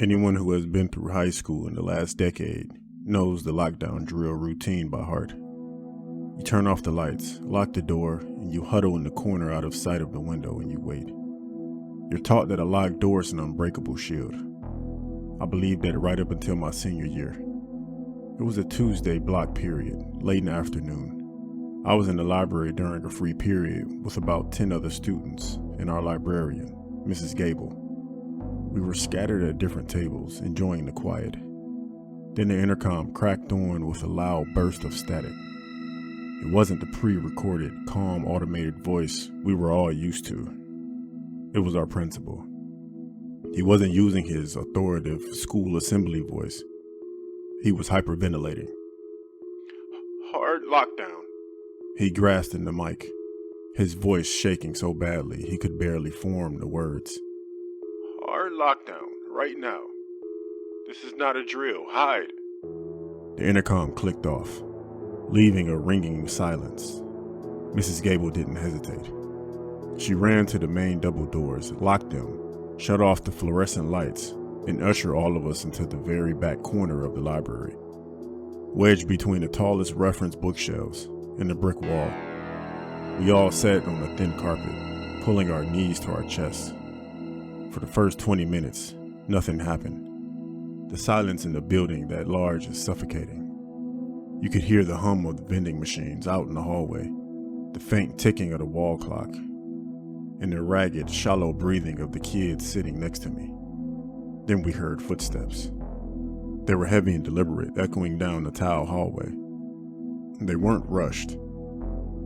Anyone who has been through high school in the last decade knows the lockdown drill routine by heart. You turn off the lights, lock the door, and you huddle in the corner out of sight of the window and you wait. You're taught that a locked door is an unbreakable shield. I believed that right up until my senior year. It was a Tuesday block period, late in the afternoon. I was in the library during a free period with about 10 other students and our librarian, Mrs. Gable. We were scattered at different tables, enjoying the quiet. Then the intercom cracked on with a loud burst of static. It wasn't the pre-recorded, calm, automated voice we were all used to. It was our principal. He wasn't using his authoritative school assembly voice. He was hyperventilating. "Hard lockdown." He grasped in the mic, his voice shaking so badly he could barely form the words. "Hard lockdown, right now. This is not a drill, hide." The intercom clicked off, leaving a ringing silence. Mrs. Gable didn't hesitate. She ran to the main double doors, locked them, shut off the fluorescent lights, and ushered all of us into the very back corner of the library, wedged between the tallest reference bookshelves and the brick wall. We all sat on a thin carpet, pulling our knees to our chests. For the first 20 minutes, nothing happened. The silence in the building that large is suffocating. You could hear the hum of the vending machines out in the hallway, the faint ticking of the wall clock, and the ragged, shallow breathing of the kids sitting next to me. Then we heard footsteps. They were heavy and deliberate, echoing down the tile hallway. They weren't rushed.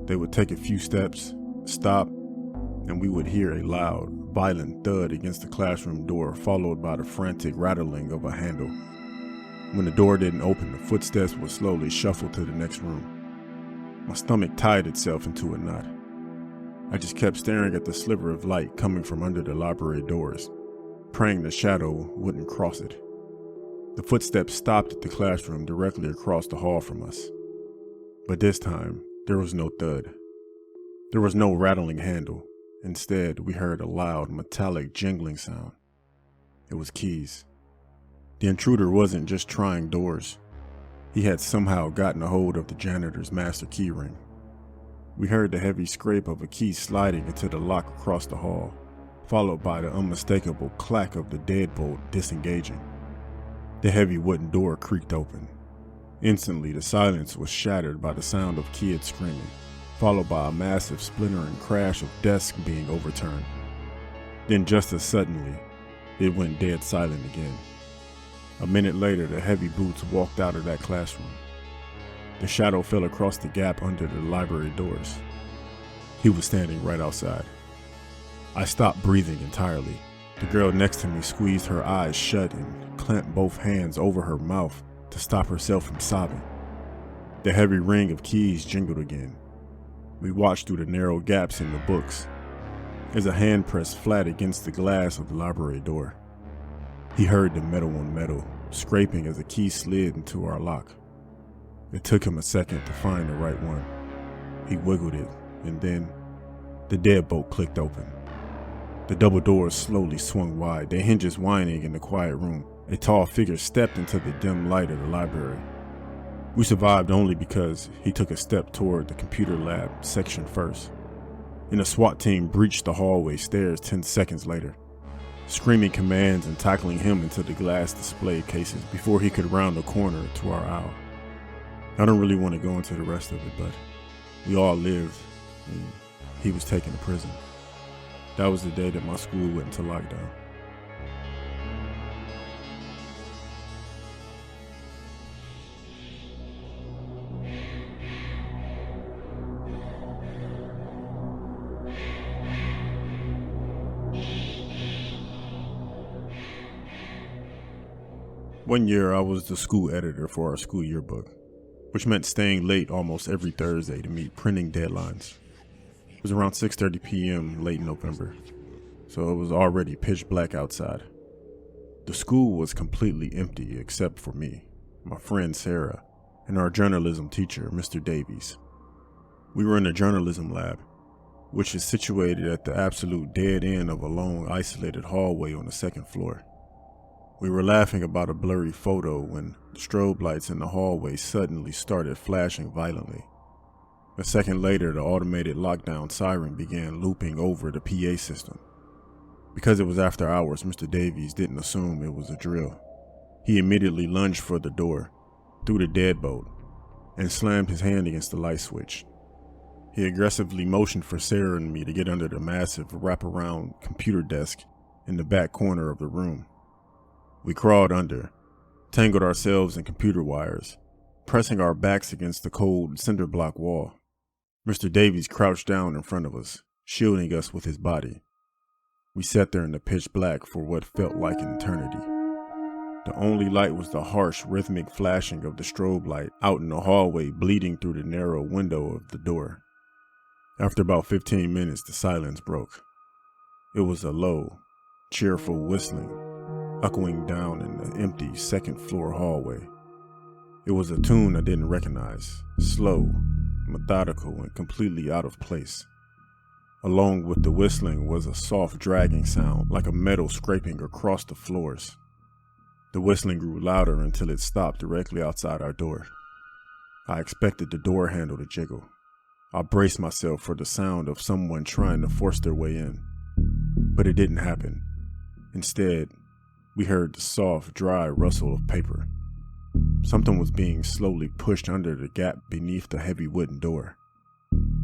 They would take a few steps, stop, and we would hear a loud, violent thud against the classroom door, followed by the frantic rattling of a handle. When the door didn't open, the footsteps would slowly shuffle to the next room. My stomach tied itself into a knot. I just kept staring at the sliver of light coming from under the library doors, praying the shadow wouldn't cross it. The footsteps stopped at the classroom directly across the hall from us. But this time, there was no thud. There was no rattling handle. Instead, we heard a loud, metallic jingling sound. It was keys. The intruder wasn't just trying doors. He had somehow gotten a hold of the janitor's master key ring. We heard the heavy scrape of a key sliding into the lock across the hall, followed by the unmistakable clack of the deadbolt disengaging. The heavy wooden door creaked open. Instantly, the silence was shattered by the sound of kids screaming, followed by a massive splintering crash of desks being overturned. Then just as suddenly, it went dead silent again. A minute later, the heavy boots walked out of that classroom. The shadow fell across the gap under the library doors. He was standing right outside. I stopped breathing entirely. The girl next to me squeezed her eyes shut and clamped both hands over her mouth to stop herself from sobbing. The heavy ring of keys jingled again. We watched through the narrow gaps in the books as a hand pressed flat against the glass of the library door. He heard the metal on metal scraping as the key slid into our lock. It took him a second to find the right one. He wiggled it, and then the deadbolt clicked open. The double doors slowly swung wide, their hinges whining in the quiet room. A tall figure stepped into the dim light of the library. We survived only because he took a step toward the computer lab section first, and a SWAT team breached the hallway stairs 10 seconds later, screaming commands and tackling him into the glass display cases before he could round the corner to our aisle. I don't really want to go into the rest of it, but we all lived, and he was taken to prison. That was the day that my school went into lockdown. One year, I was the school editor for our school yearbook, which meant staying late almost every Thursday to meet printing deadlines. It was around 6:30 p.m. late November, so it was already pitch black outside. The school was completely empty except for me, my friend Sarah, and our journalism teacher, Mr. Davies. We were in the journalism lab, which is situated at the absolute dead end of a long, isolated hallway on the second floor. We were laughing about a blurry photo when the strobe lights in the hallway suddenly started flashing violently. A second later, the automated lockdown siren began looping over the PA system. Because it was after hours, Mr. Davies didn't assume it was a drill. He immediately lunged for the door, threw the deadbolt, and slammed his hand against the light switch. He aggressively motioned for Sarah and me to get under the massive wraparound computer desk in the back corner of the room. We crawled under, tangled ourselves in computer wires, pressing our backs against the cold cinder block wall. Mr. Davies crouched down in front of us, shielding us with his body. We sat there in the pitch black for what felt like an eternity. The only light was the harsh, rhythmic flashing of the strobe light out in the hallway, bleeding through the narrow window of the door. After about 15 minutes, the silence broke. It was a low, cheerful whistling, echoing down in the empty second-floor hallway. It was a tune I didn't recognize, slow, methodical, and completely out of place. Along with the whistling was a soft dragging sound, like a metal scraping across the floors. The whistling grew louder until it stopped directly outside our door. I expected the door handle to jiggle. I braced myself for the sound of someone trying to force their way in. But it didn't happen. Instead, we heard the soft, dry rustle of paper. Something was being slowly pushed under the gap beneath the heavy wooden door.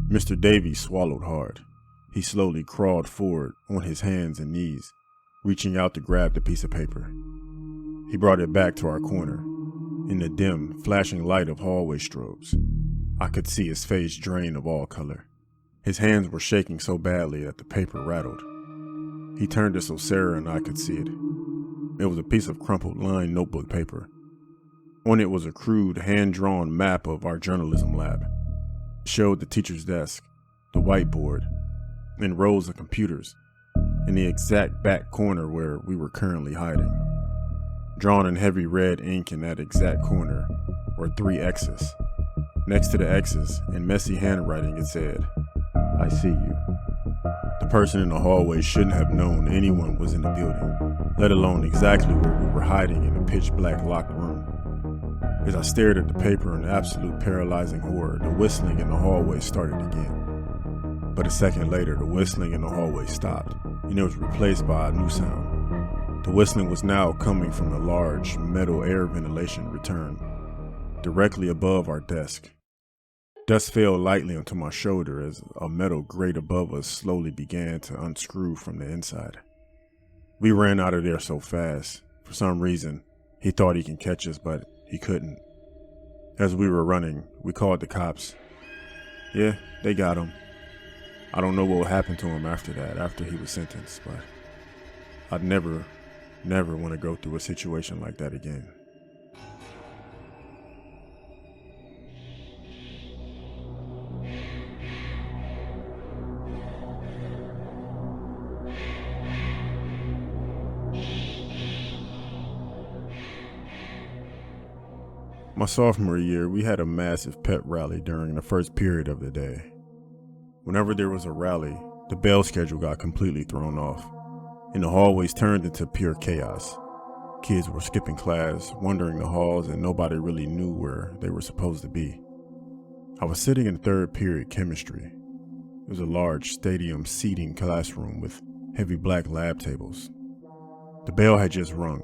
Mr. Davies swallowed hard. He slowly crawled forward on his hands and knees, reaching out to grab the piece of paper. He brought it back to our corner. In the dim, flashing light of hallway strobes, I could see his face drain of all color. His hands were shaking so badly that the paper rattled. He turned it so Sarah and I could see it. It was a piece of crumpled lined notebook paper. On it was a crude, hand-drawn map of our journalism lab. It showed the teacher's desk, the whiteboard, and rows of computers, in the exact back corner where we were currently hiding. Drawn in heavy red ink in that exact corner were 3 X's. Next to the X's, in messy handwriting, it said, "I see you." The person in the hallway shouldn't have known anyone was in the building, let alone exactly where we were hiding in a pitch-black locked room. As I stared at the paper in absolute paralyzing horror, the whistling in the hallway started again. But a second later, the whistling in the hallway stopped, and it was replaced by a new sound. The whistling was now coming from the large metal air ventilation return, directly above our desk. Dust fell lightly onto my shoulder as a metal grate above us slowly began to unscrew from the inside. We ran out of there so fast. For some reason, he thought he could catch us, but he couldn't. As we were running, we called the cops. Yeah, they got him. I don't know what will happen to him after that, after he was sentenced, but I'd never want to go through a situation like that again. My sophomore year, we had a massive pep rally during the first period of the day. Whenever there was a rally, the bell schedule got completely thrown off, and the hallways turned into pure chaos. Kids were skipping class, wandering the halls, and nobody really knew where they were supposed to be. I was sitting in third period chemistry. It was a large stadium seating classroom with heavy black lab tables. The bell had just rung,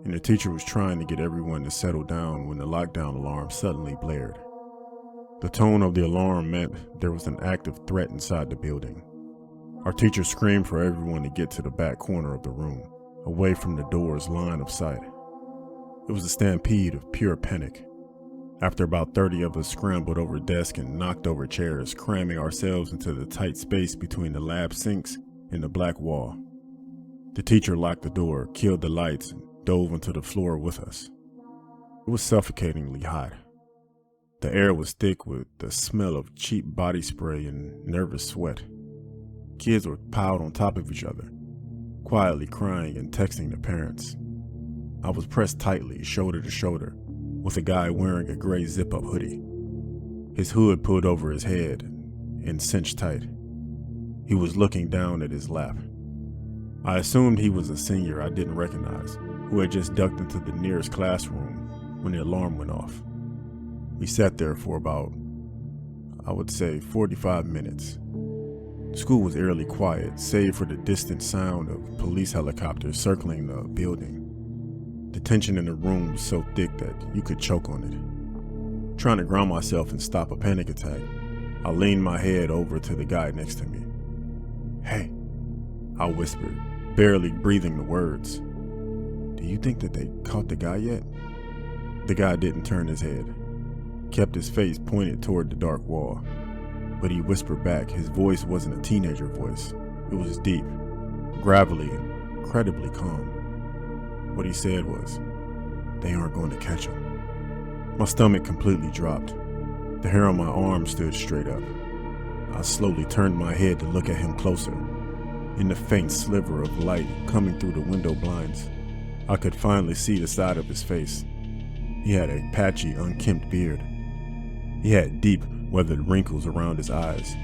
and the teacher was trying to get everyone to settle down when the lockdown alarm suddenly blared. The tone of the alarm meant there was an active threat inside the building. Our teacher screamed for everyone to get to the back corner of the room, away from the door's line of sight. It was a stampede of pure panic. After about 30 of us scrambled over desks and knocked over chairs, cramming ourselves into the tight space between the lab sinks and the black wall. The teacher locked the door, killed the lights, and dove onto the floor with us. It was suffocatingly hot. The air was thick with the smell of cheap body spray and nervous sweat. Kids were piled on top of each other, quietly crying and texting their parents. I was pressed tightly, shoulder to shoulder, with a guy wearing a gray zip-up hoodie. His hood pulled over his head and cinched tight. He was looking down at his lap. I assumed he was a senior I didn't recognize, who who had just ducked into the nearest classroom when the alarm went off. We sat there for about, I would say, 45 minutes. School was eerily quiet, save for the distant sound of police helicopters circling the building. The tension in the room was so thick that you could choke on it. Trying to ground myself and stop a panic attack, I leaned my head over to the guy next to me. "Hey," I whispered, barely breathing the words. "Do you think that they caught the guy yet?" The guy didn't turn his head, kept his face pointed toward the dark wall. But he whispered back. His voice wasn't a teenager voice. It was deep, gravelly, and incredibly calm. What he said was, "They aren't going to catch him." My stomach completely dropped. The hair on my arm stood straight up. I slowly turned my head to look at him closer. In the faint sliver of light coming through the window blinds, I could finally see the side of his face. He had a patchy, unkempt beard. He had deep, weathered wrinkles around his eyes,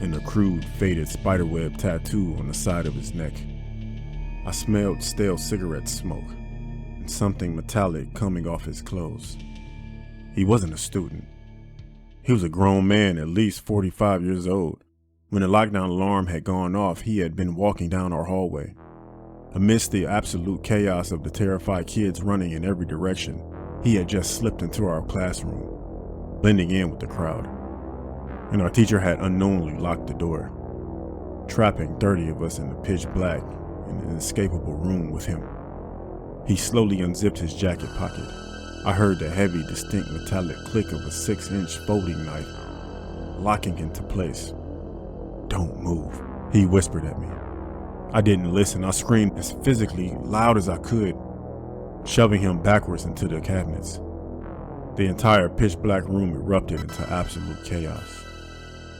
and a crude, faded spiderweb tattoo on the side of his neck. I smelled stale cigarette smoke, and something metallic coming off his clothes. He wasn't a student. He was a grown man, at least 45 years old. When the lockdown alarm had gone off, he had been walking down our hallway. Amidst the absolute chaos of the terrified kids running in every direction, he had just slipped into our classroom, blending in with the crowd. And our teacher had unknowingly locked the door, trapping 30 of us in the pitch black in an inescapable room with him. He slowly unzipped his jacket pocket. I heard the heavy, distinct metallic click of a 6-inch folding knife locking into place. "Don't move," he whispered at me. I didn't listen. I screamed as physically loud as I could, shoving him backwards into the cabinets. The entire pitch black room erupted into absolute chaos.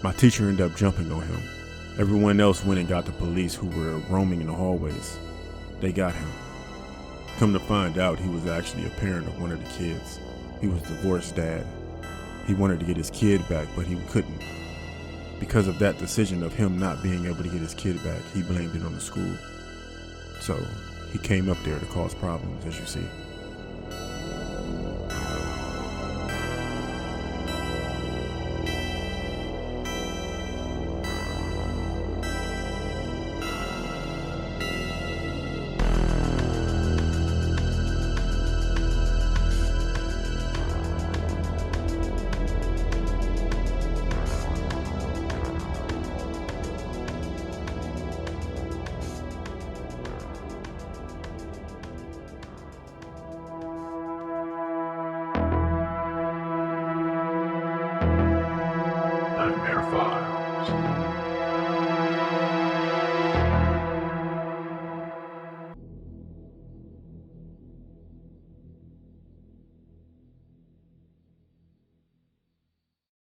My teacher ended up jumping on him. Everyone else went and got the police who were roaming in the hallways. They got him. Come to find out, he was actually a parent of one of the kids. He was a divorced dad. He wanted to get his kid back, but he couldn't. Because of that decision of him not being able to get his kid back, he blamed it on the school. So he came up there to cause problems, as you see.